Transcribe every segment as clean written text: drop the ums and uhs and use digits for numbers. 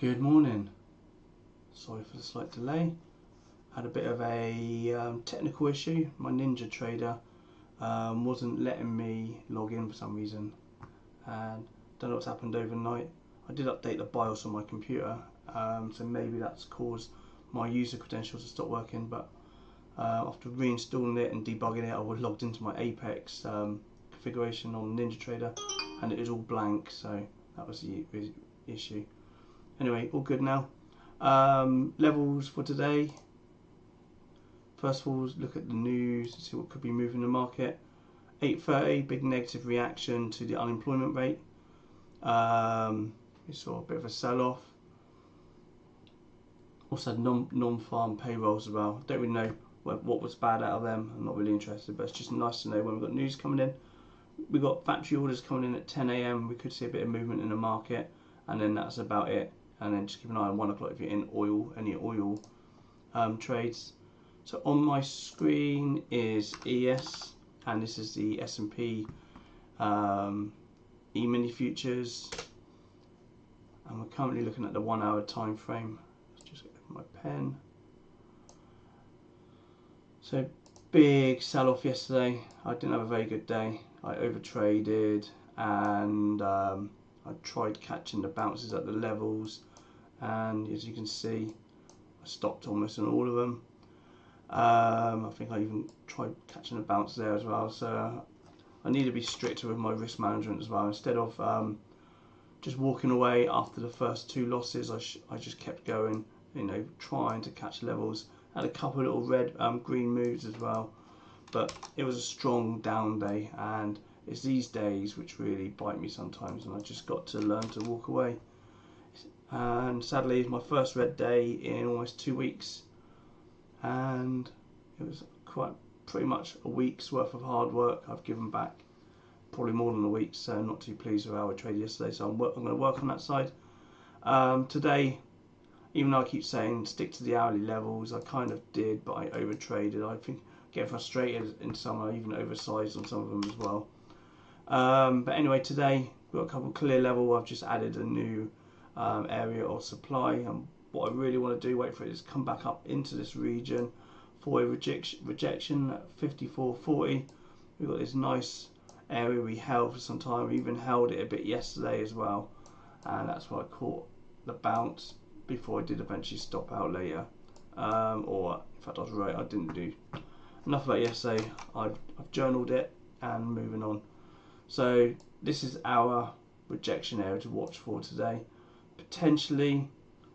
Good morning. Sorry for the slight delay. Had a bit of a technical issue. My NinjaTrader wasn't letting me log in for some reason, and don't know what's happened overnight. I did update the BIOS on my computer, so maybe that's caused my user credentials to stop working, but after reinstalling it and debugging it, I was logged into my Apex configuration on NinjaTrader and it was all blank, so that was the issue. Anyway, all good now. Levels for today. First of all, look at the news, see what could be moving the market. 8:30, big negative reaction to the unemployment rate. We saw a bit of a sell-off. Also had non-farm payrolls as well. Don't really know what was bad out of them. I'm not really interested, but it's just nice to know when we've got news coming in. We've got factory orders coming in at 10 AM. We could see a bit of movement in the market, and then that's about it. And then just keep an eye on 1 o'clock if you're in oil, any oil trades. So on my screen is ES, and this is the S&P E-mini futures, and we're currently looking at the 1 hour time frame. Let's just get my pen. So big sell-off yesterday. I didn't have a very good day. I overtraded, and I tried catching the bounces at the levels, and as you can see, I stopped almost on all of them. I think I even tried catching a bounce there as well, so I need to be stricter with my risk management as well. Instead of just walking away after the first 2 losses, I just kept going, you know, trying to catch levels. Had a couple of little red green moves as well, but it was a strong down day, and it's these days which really bite me sometimes, and I just got to learn to walk away. And sadly, it's my first red day in almost 2 weeks, and it was pretty much a week's worth of hard work I've given back, probably more than a week, so I'm not too pleased with how I traded yesterday, so I'm going to work on that side. Today, even though I keep saying stick to the hourly levels, I kind of did, but I overtraded. I think I get frustrated in some, I even oversized on some of them as well. But anyway, today we've got a couple of clear level. I've just added a new area of supply, and what I really want to do, wait for it, is come back up into this region for a rejection at 54.40. We've got this nice area we held for some time. We even held it a bit yesterday as well, and that's why I caught the bounce before I did eventually stop out later. Or in fact I was right, I didn't do enough of that yesterday. I've journaled it and moving on. So this is our rejection area to watch for today. Potentially,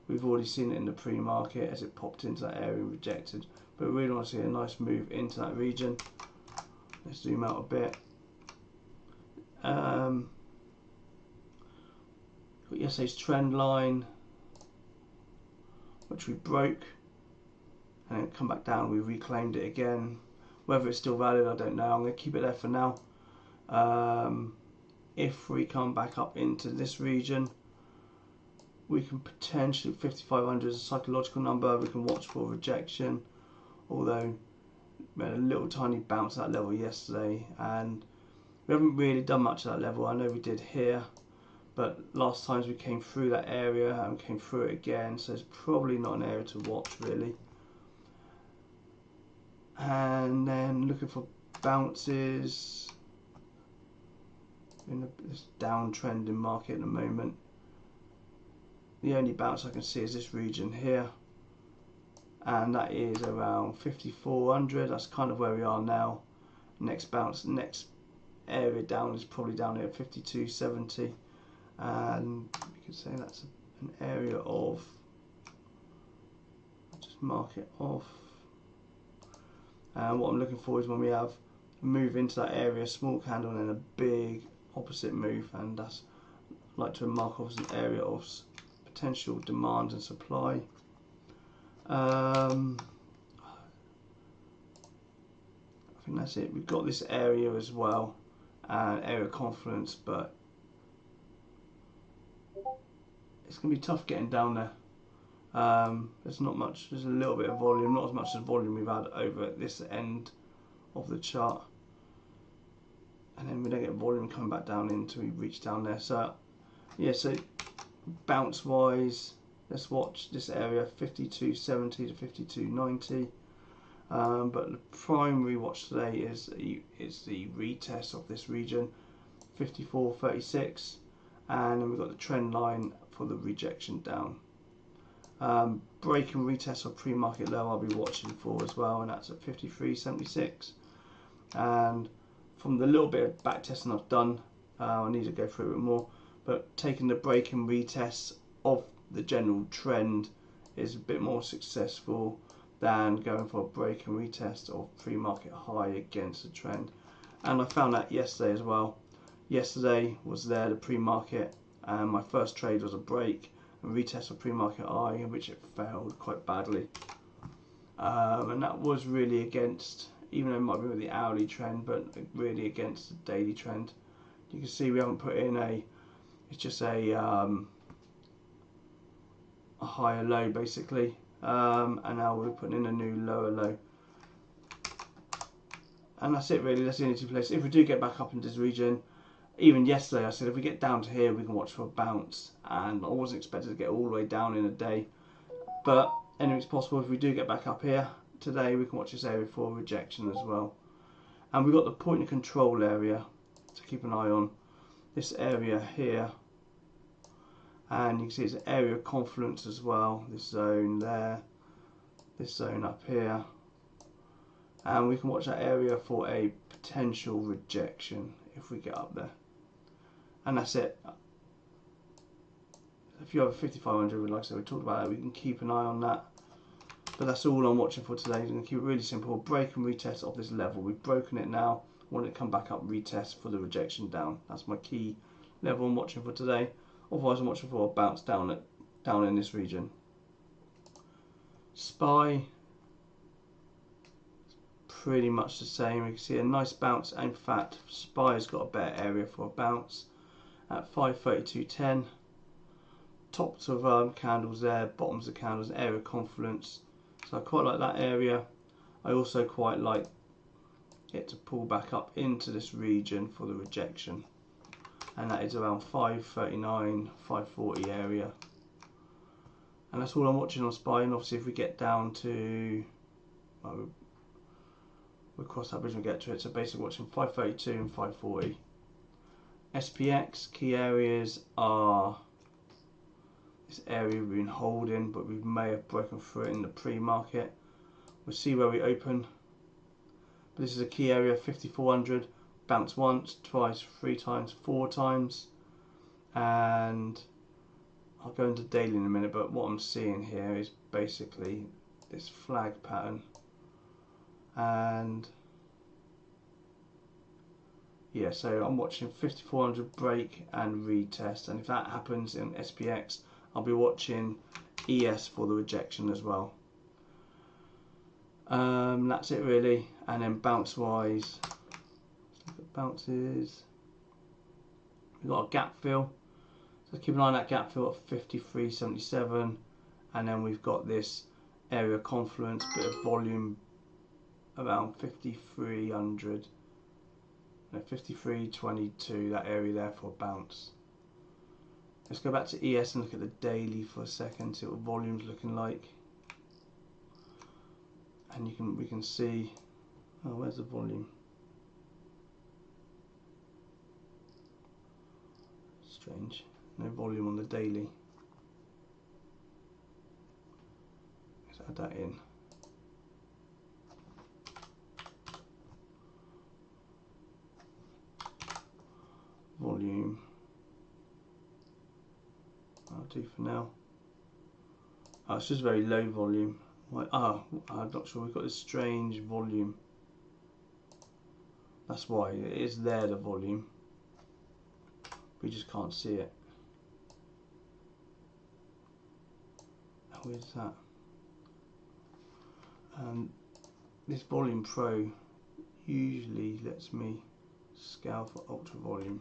we've already seen it in the pre-market as it popped into that area and rejected, but we really want to see a nice move into that region. Let's zoom out a bit. Got yesterday's trend line, which we broke, and then come back down. We reclaimed it again. Whether it's still valid, I don't know. I'm going to keep it there for now. If we come back up into this region, we can potentially, 5,500 is a psychological number, we can watch for rejection, although we had a little tiny bounce at that level yesterday, and we haven't really done much at that level. I know we did here, but last times we came through that area and came through it again, so it's probably not an area to watch really. And then looking for bounces in this downtrending market at the moment. The only bounce I can see is this region here, and that is around 5,400. That's kind of where we are now. Next bounce, next area down is probably down here at 5,270, and we could say that's an area of, just mark it off. And what I'm looking for is when we have a move into that area, small candle, and then a big opposite move, and that's I'd like to mark off as an area of potential demand and supply. I think that's it. We've got this area as well, and area of confluence, but it's going to be tough getting down there. There's not much, there's a little bit of volume, not as much as volume we've had over at this end of the chart, and then we don't get volume coming back down until we reach down there. So yeah, so bounce wise, Let's watch this area 52.70 to 52.90. But the primary watch today is the retest of this region 54.36, and then we've got the trend line for the rejection down. Break and retest of pre-market low I'll be watching for as well, and that's at 53.76. And from the little bit of back testing I've done, I need to go through it more, but taking the break and retest of the general trend is a bit more successful than going for a break and retest of pre-market high against the trend. And I found that yesterday as well. Yesterday was there, the pre-market, and my first trade was a break and retest of pre-market high, in which it failed quite badly. And that was really against, even though it might be with the hourly trend, but really against the daily trend. You can see we haven't put in it's just a higher low basically, and now we're putting in a new lower low. And that's it really, that's the only two places. If we do get back up into this region, even yesterday I said if we get down to here we can watch for a bounce, and I wasn't expected to get all the way down in a day, but anything's possible. If we do get back up here today, we can watch this area for rejection as well. And we've got the point of control area to keep an eye on, this area here, and you can see it's an area of confluence as well, this zone there, this zone up here, and we can watch that area for a potential rejection if we get up there. And that's it. If you have a 5500, like I said, we talked about that, we can keep an eye on that. But that's all I'm watching for today. I'm going to keep it really simple. Break and retest of this level. We've broken it now. Want it to come back up, retest for the rejection down. That's my key level I'm watching for today. Otherwise I'm watching for a bounce down in this region. SPY, pretty much the same. You can see a nice bounce. In fact, SPY has got a better area for a bounce at 532.10. Tops of candles there, bottoms of candles, area of confluence. So I quite like that area. I also quite like it to pull back up into this region for the rejection, and that is around 539, 540 area. And that's all I'm watching on SPY. And obviously if we get down to, well, we'll cross that bridge when we get to it. So basically watching 532 and 540. SPX key areas are this area we've been holding, but we may have broken through it in the pre-market. We'll see where we open. But this is a key area, 5400. Bounce once, twice, 3 times, 4 times. And I'll go into daily in a minute, but what I'm seeing here is basically this flag pattern. And yeah, so I'm watching 5400 break and retest, and if that happens in SPX, I'll be watching ES for the rejection as well. That's it really. And then bounce wise, let's look at bounces. We've got a gap fill, so keep an eye on that gap fill at 53.77, and then we've got this area confluence, bit of volume around 5300. 53.22, that area there for a bounce. Let's go back to ES and look at the daily for a second, see what volume's looking like. And we can see, oh, where's the volume? Strange, no volume on the daily. Let's add that in. Volume, I'll do for now. Oh, it's just very low volume. I'm not sure, we've got this strange volume. That's why it is there, the volume. We just can't see it. Where's that? This Volume Pro usually lets me scale for ultra volume.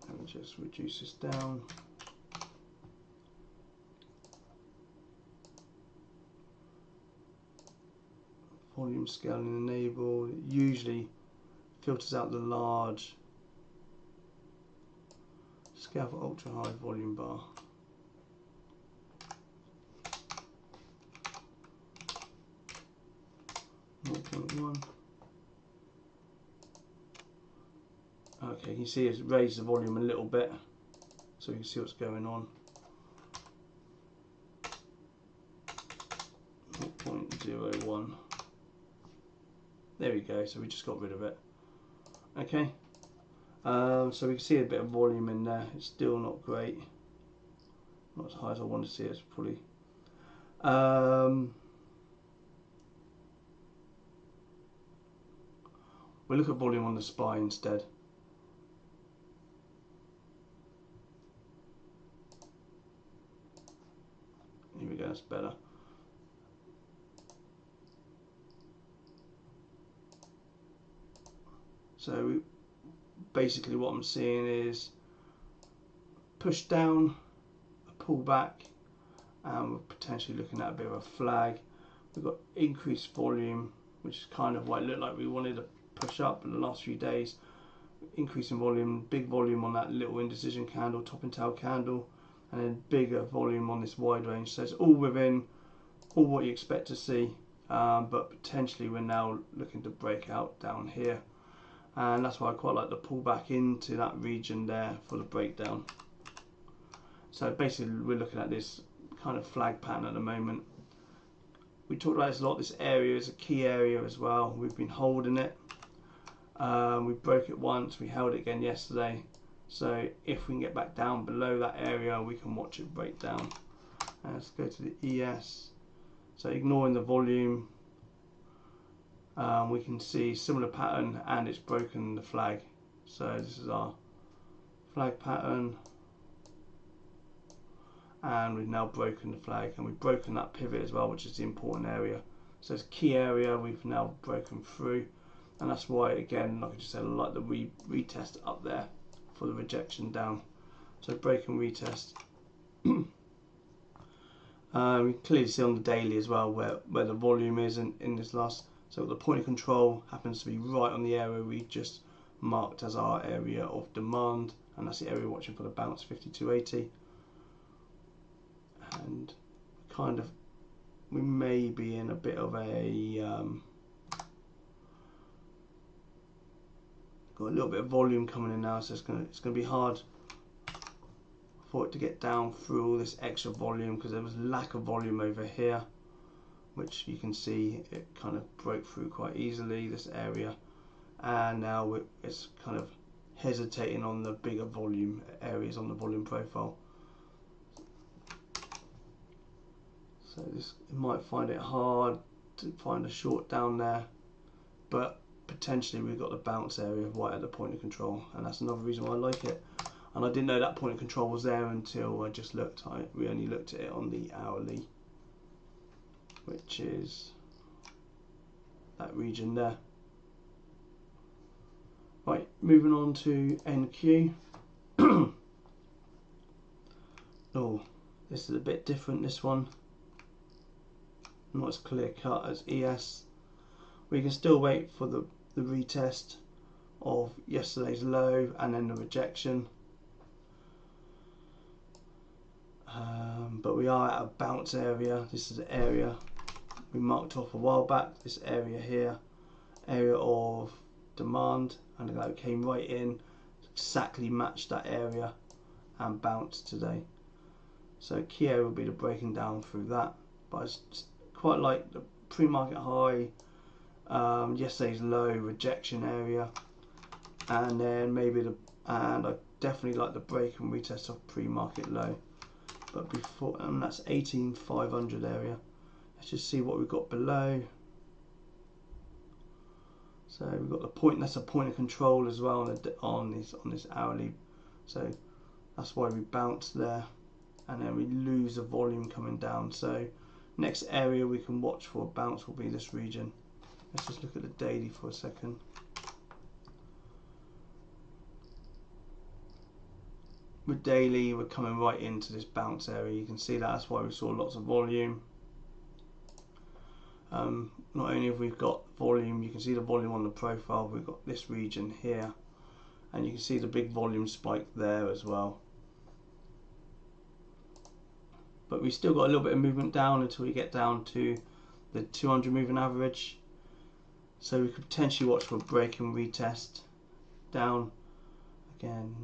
Let me just reduce this down. Volume scaling enabled. Usually filters out the large scale for ultra high volume bar. .1. Okay, you can see it's raised the volume a little bit, so you can see what's going on. 0.01. There we go, so we just got rid of it. Okay, so we can see a bit of volume in there. It's still not great, not as high as I want to see it. It's probably we'll look at volume on the SPY instead. Here we go, that's better. So basically what I'm seeing is push down, a pullback, and we're potentially looking at a bit of a flag. We've got increased volume, which is kind of what it looked like we wanted to push up in the last few days. Increase in volume, big volume on that little indecision candle, top and tail candle, and then bigger volume on this wide range. So it's all within all what you expect to see, but potentially we're now looking to break out down here. And that's why I quite like the pullback into that region there for the breakdown. So basically we're looking at this kind of flag pattern at the moment. We talked about this a lot. This area is a key area as well. We've been holding it. We broke it once, we held it again yesterday. So if we can get back down below that area, we can watch it break down. Let's go to the ES. So ignoring the volume, we can see similar pattern, and it's broken the flag. So this is our flag pattern, and we've now broken the flag, and we've broken that pivot as well, which is the important area. So it's a key area we've now broken through, and that's why, again, like I just said, I like the retest up there for the rejection down. So break and retest. We can clearly see on the daily as well where the volume is in this last. So the point of control happens to be right on the area we just marked as our area of demand, and that's the area we're watching for the bounce, 5280. And kind of, we may be in a bit of a got a little bit of volume coming in now, so it's gonna be hard for it to get down through all this extra volume, because there was lack of volume over here, which you can see it kind of broke through quite easily, this area, and now it's kind of hesitating on the bigger volume areas on the volume profile. So this, it might find it hard to find a short down there, but potentially we've got the bounce area right at the point of control, and that's another reason why I like it. And I didn't know that point of control was there until I just looked. We only looked at it on the hourly, which is that region there. Right, moving on to NQ. Oh, this is a bit different, this one. Not as clear cut as ES. We can still wait for the retest of yesterday's low and then the rejection. But we are at a bounce area. This is the area we marked off a while back. This area here, area of demand, and it came right in, exactly matched that area and bounced today. So key area will be the breaking down through that. But it's quite like the pre-market high, yesterday's low, rejection area, and then maybe and I definitely like the break and retest of pre-market low. But before, and that's 18,500 area. Let's just see what we've got below. So we've got the point. That's a point of control as well on this hourly. So that's why we bounce there, and then we lose the volume coming down. So next area we can watch for a bounce will be this region. Let's just look at the daily for a second. With daily, we're coming right into this bounce area. You can see that's why we saw lots of volume. Not only have we got volume, you can see the volume on the profile, we've got this region here, and you can see the big volume spike there as well. But we still got a little bit of movement down until we get down to the 200 moving average. So we could potentially watch for a break and retest down again.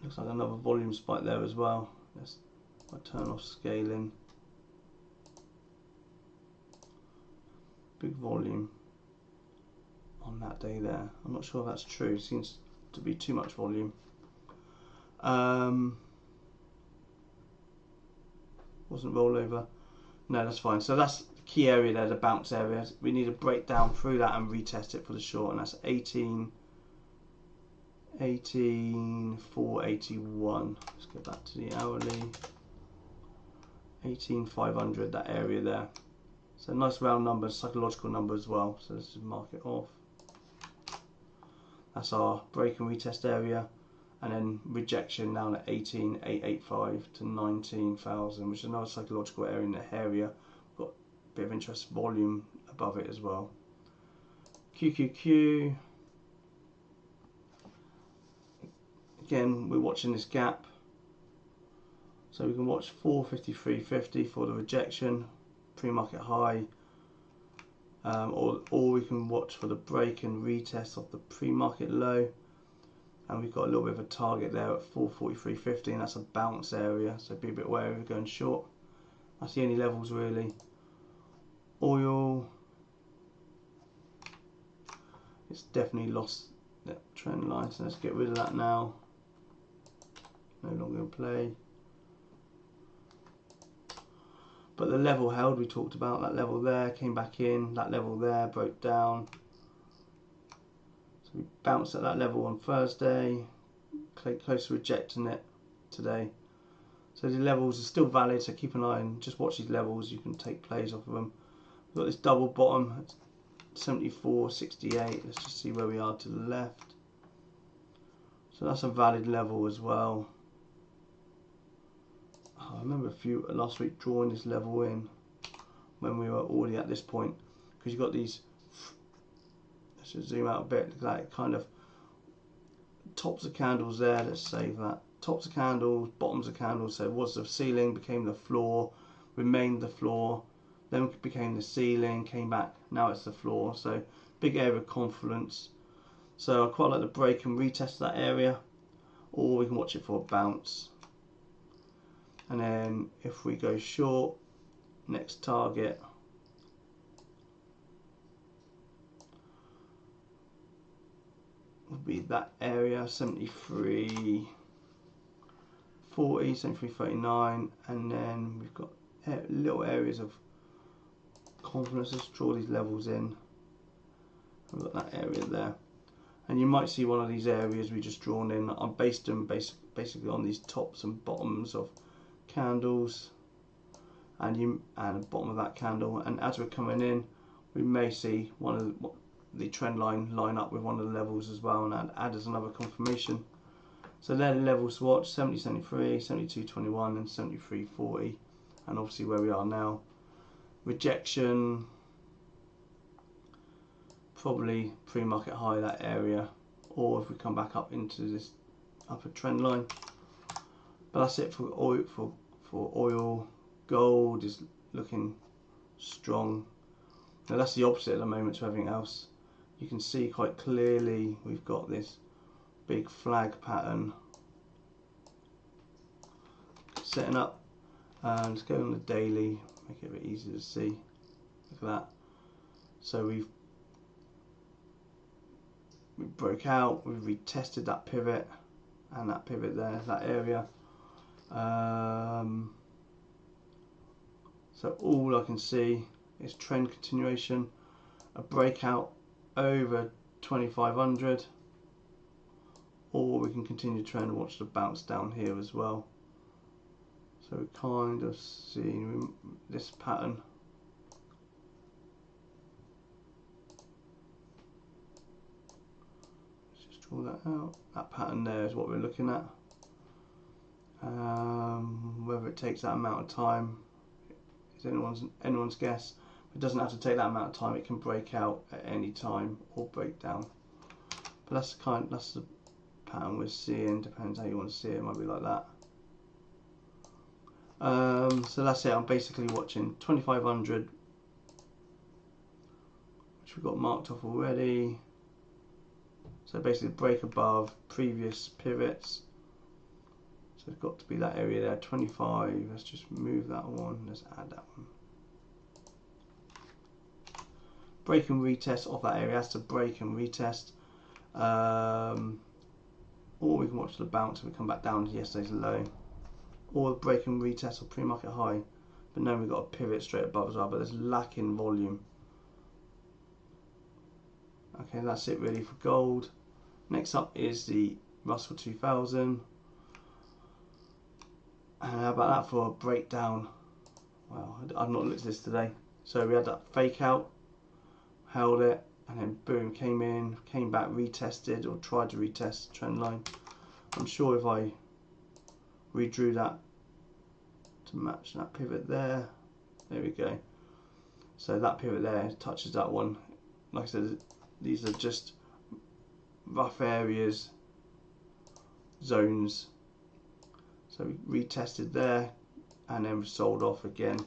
Looks like another volume spike there as well. Let's turn off scaling. Big volume on that day there. I'm not sure if that's true. It seems to be too much volume. Wasn't rollover. No, that's fine. So that's the key area there, the bounce area. We need to break down through that and retest it for the short, and that's 18,481. Let's go back to the hourly. 18,500, that area there. So nice round number, psychological number as well. So let's just mark it off. That's our break and retest area, and then rejection down at 18,885 to 19,000, which is another psychological area in the area. Got a bit of interest volume above it as well. QQQ. Again, we're watching this gap, so we can watch 453.50 for the rejection, pre-market high, or we can watch for the break and retest of the pre-market low, and we've got a little bit of a target there at 443.50, and that's a bounce area, so be a bit wary of going short. That's the only levels really. Oil, it's definitely lost that trend line, so let's get rid of that now. No longer in play. But the level held, we talked about that level there, came back in, that level there broke down. So we bounced at that level on Thursday, close to rejecting it today. So the levels are still valid, so keep an eye and just watch these levels, you can take plays off of them. We've got this double bottom, 74.68, let's just see where we are to the left. So that's a valid level as well. I remember last week drawing this level in when we were already at this point, because you've got these, let's just zoom out a bit, like kind of tops of candles there, let's save that, tops of candles, bottoms of candles, so it was the ceiling, became the floor, remained the floor, then it became the ceiling, came back, now it's the floor, so big area of confluence. So I quite like the break and retest that area, or we can watch it for a bounce. And then if we go short, next target would be that area, 73.40, 73.39, and then we've got little areas of confluence. Let's draw these levels in. We've got that area there, and you might see one of these areas we just drawn in. I've based them basically on these tops and bottoms of candles, and the bottom of that candle, and as we're coming in we may see one of the trend line up with one of the levels as well, and add as another confirmation. So they're the levels to watch: 70.73, 72.21 and 73.40, and obviously where we are now. Rejection, probably pre-market high, that area, or if we come back up into this upper trend line. But that's it for oil. For oil, gold is looking strong. Now that's the opposite at the moment to everything else. You can see quite clearly we've got this big flag pattern setting up. And let's go on the daily, make it a bit easier to see. Look at that. So we broke out, we retested that pivot, and that pivot there, that area. So all I can see is trend continuation, a breakout over 2500, or we can continue to trend and watch the bounce down here as well. So we kind of see this pattern. Let's just draw that out. That pattern there is what we're looking at. Whether it takes that amount of time is anyone's guess. It doesn't have to take that amount of time. It can break out at any time or break down. But that's the pattern we're seeing. Depends how you want to see it. It might be like that. So that's it. I'm basically watching 2500, which we've got marked off already. So basically break above previous pivots. So it's got to be that area there, 25. Let's just move that one. Let's add that one. Break and retest off that area. That's to break and retest. Or we can watch the bounce and we come back down to yesterday's low. Or the break and retest or pre-market high. But then we've got a pivot straight above as well, but there's lacking volume. Okay, that's it really for gold. Next up is the Russell 2000. And how about that for a breakdown? Well, I've not looked at this today. So we had that fake out, held it, and then boom, came in, came back, retested or tried to retest the trend line. I'm sure if I redrew that to match that pivot there we go. So that pivot there touches that one. Like I said, these are just rough areas, zones. So we retested there and then sold off again.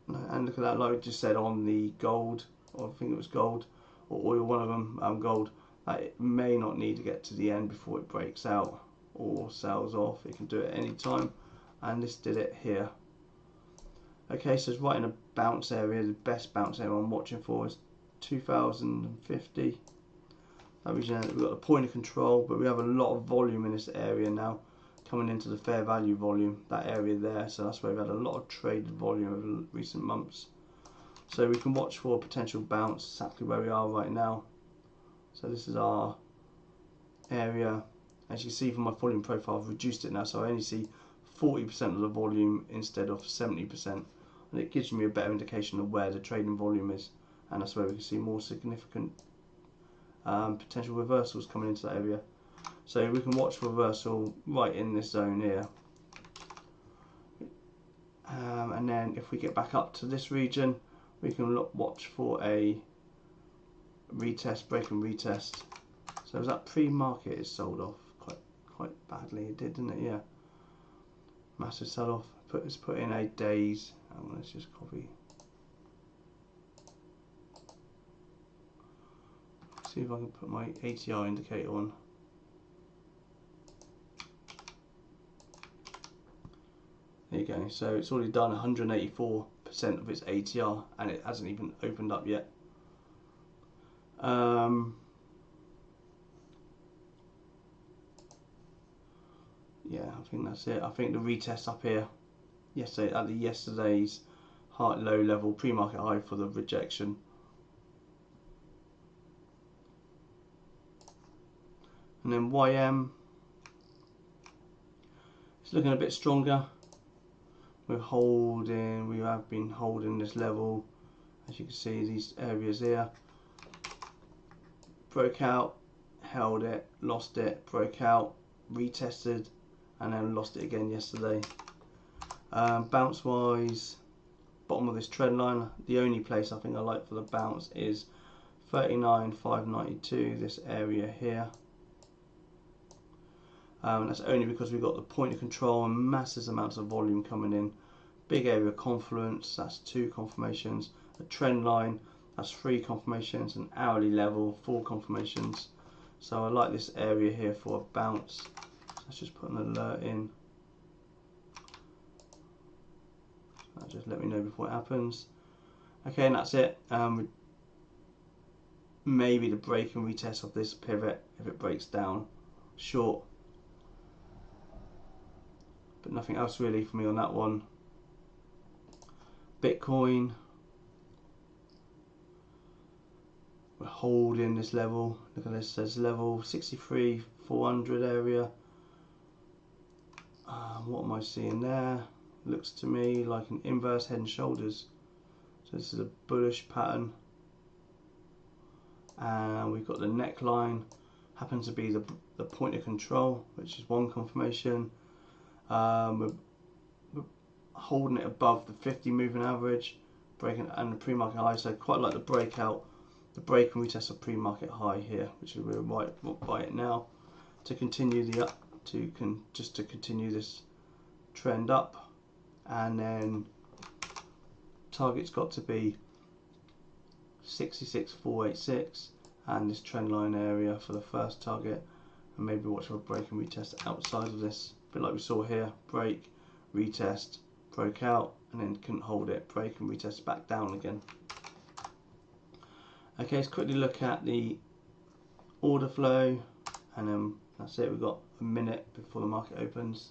And look at that, like I just said on the gold, or I think it was gold or oil, one of them, gold, that it may not need to get to the end before it breaks out or sells off. It can do it any time, and this did it here. Okay, so it's right in a bounce area. The best bounce area I'm watching for is 2050. That region, we've got the point of control, but we have a lot of volume in this area now, coming into the fair value volume, that area there. So that's where we've had a lot of traded volume over recent months. So we can watch for a potential bounce, exactly where we are right now. So this is our area. As you see from my volume profile, I've reduced it now, so I only see 40% of the volume instead of 70%, and it gives me a better indication of where the trading volume is, and that's where we can see more significant potential reversals coming into that area. So we can watch for reversal right in this zone here, and then if we get back up to this region, we can watch for a retest, break and retest. So as that pre-market is sold off quite badly, it did, didn't it? Yeah, massive sell-off. Let's put in 8 days. Let's just copy. See if I can put my ATR indicator on. There you go. So it's already done 184% of its ATR, and it hasn't even opened up yet. Yeah, I think that's it. I think the retest up here yesterday at yesterday's high low level pre-market high for the rejection. And then YM, it's looking a bit stronger. We have been holding this level, as you can see, these areas here. Broke out, held it, lost it, broke out, retested, and then lost it again yesterday. Bounce wise, bottom of this trend line, the only place I think I like for the bounce is 39,592, this area here. That's only because we've got the point of control and massive amounts of volume coming in. Big area of confluence, that's 2 confirmations. A trend line, that's 3 confirmations. An hourly level, 4 confirmations. So I like this area here for a bounce. Let's just put an alert in. That'll just let me know before it happens. Okay, and that's it. Maybe the break and retest of this pivot if it breaks down short. But nothing else really for me on that one. Bitcoin, we're holding this level. Look at this, says level 63,400 area. What am I seeing there? Looks to me like an inverse head and shoulders. So this is a bullish pattern, and we've got the neckline happens to be the point of control, which is one confirmation. We're holding it above the 50 moving average, breaking and the pre-market high. So quite like the breakout, the break and retest of pre-market high here, which is we're right by it now to continue the up just to continue this trend up, and then target's got to be 66,486 and this trend line area for the first target, and maybe watch for a break and retest outside of this, a bit like we saw here. Break, retest, broke out, and then couldn't hold it, break and retest back down again. Okay, let's quickly look at the order flow, and then that's it. We've got a minute before the market opens.